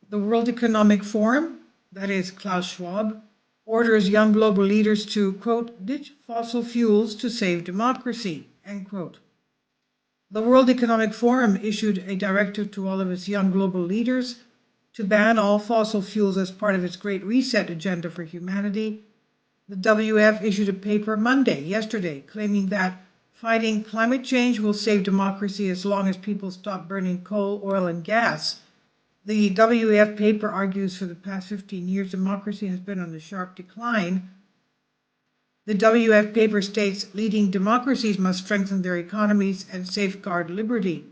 The World Economic Forum, that is Klaus Schwab, orders young global leaders to, quote, ditch fossil fuels to save democracy, end quote. The World Economic Forum issued a directive to all of its young global leaders to ban all fossil fuels as part of its Great Reset agenda for humanity. The WF issued a paper yesterday, claiming that fighting climate change will save democracy as long as people stop burning coal, oil, and gas. The WF paper argues for the past 15 years democracy has been on a sharp decline. The WF paper states leading democracies must strengthen their economies and safeguard liberty.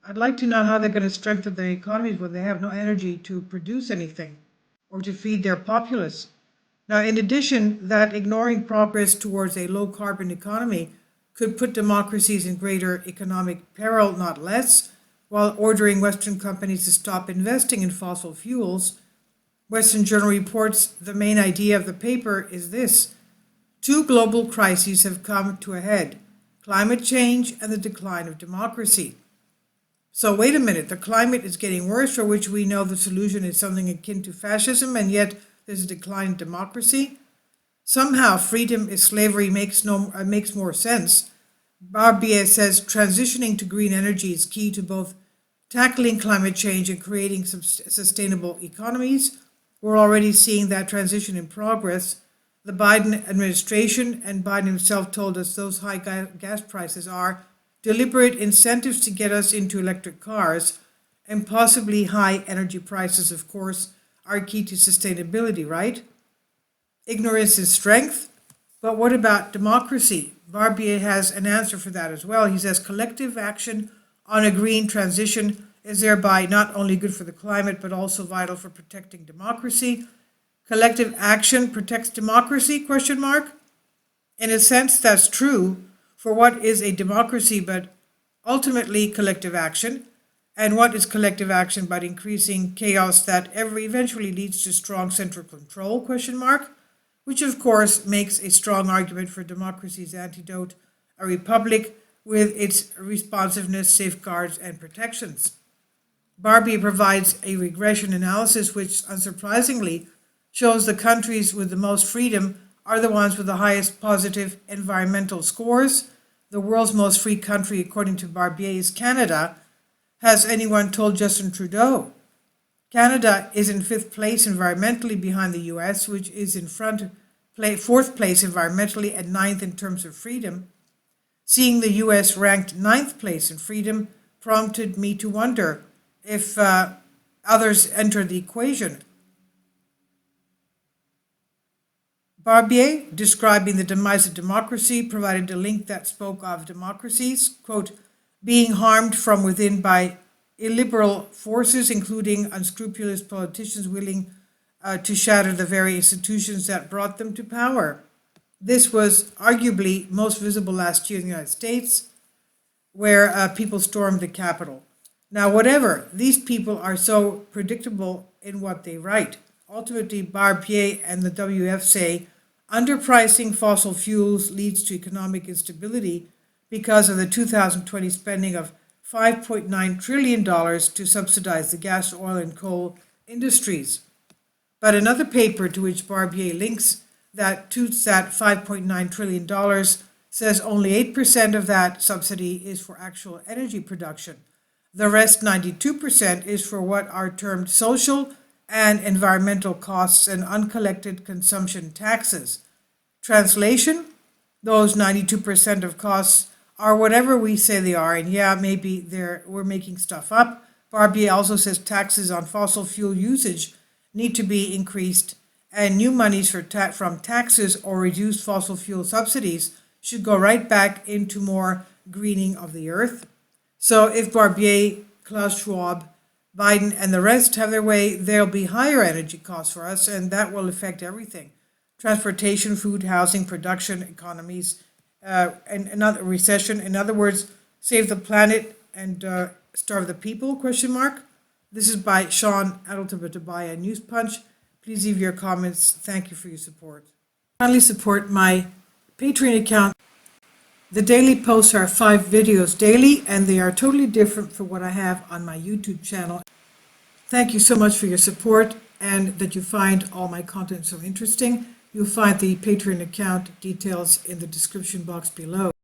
I'd like to know how they're going to strengthen their economies when they have no energy to produce anything or to feed their populace. Now, in addition, that ignoring progress towards a low-carbon economy could put democracies in greater economic peril, not less, while ordering Western companies to stop investing in fossil fuels. Western Journal reports the main idea of the paper is this: two global crises have come to a head: climate change and the decline of democracy. So wait a minute, the climate is getting worse, for which we know the solution is something akin to fascism, and yet there's a decline in democracy? Somehow freedom is slavery makes more sense. Barbier says transitioning to green energy is key to both tackling climate change and creating sustainable economies. We're already seeing that transition in progress. The Biden administration and Biden himself told us those high gas prices are deliberate incentives to get us into electric cars, and possibly high energy prices, of course, are key to sustainability, right? Ignorance is strength. But what about democracy? Barbier has an answer for that as well. He says collective action on a green transition is thereby not only good for the climate, but also vital for protecting democracy. Collective action protects democracy, question mark? In a sense, that's true for what is a democracy, but ultimately collective action. And what is collective action but increasing chaos that eventually leads to strong central control, question mark? Which of course makes a strong argument for democracy's antidote, a republic with its responsiveness, safeguards, and protections. Barbier provides a regression analysis which, unsurprisingly, shows the countries with the most freedom are the ones with the highest positive environmental scores. The world's most free country, according to Barbier, is Canada. Has anyone told Justin Trudeau? Canada is in 5th place environmentally behind the US, which is in 4th place environmentally and 9th in terms of freedom. Seeing the US ranked 9th place in freedom prompted me to wonder if others enter the equation. Barbier, describing the demise of democracy, provided a link that spoke of democracies, quote, being harmed from within by illiberal forces, including unscrupulous politicians willing to shatter the very institutions that brought them to power. This was arguably most visible last year in the United States, where people stormed the Capitol. Now, whatever, these people are so predictable in what they write. Ultimately, Barbier and the WF say underpricing fossil fuels leads to economic instability because of the 2020 spending of $5.9 trillion to subsidize the gas, oil, and coal industries. But another paper to which Barbier links that toots that $5.9 trillion says only 8% of that subsidy is for actual energy production. The rest, 92%, is for what are termed social and environmental costs and uncollected consumption taxes. Translation: those 92% of costs are whatever we say they are, and yeah, maybe we're making stuff up. Barbier also says taxes on fossil fuel usage need to be increased, and new monies from taxes or reduced fossil fuel subsidies should go right back into more greening of the earth. So if Barbier, Klaus Schwab, Biden, and the rest have their way, there'll be higher energy costs for us, and that will affect everything. Transportation, food, housing, production, economies, and another recession. In other words, save the planet and starve the people, question mark. This is by Sean Adeltabaya News Punch. Please leave your comments. Thank you for your support. Kindly support my Patreon account. The daily posts are 5 videos daily, and they are totally different from what I have on my YouTube channel. Thank you so much for your support and that you find all my content so interesting. You'll find the Patreon account details in the description box below.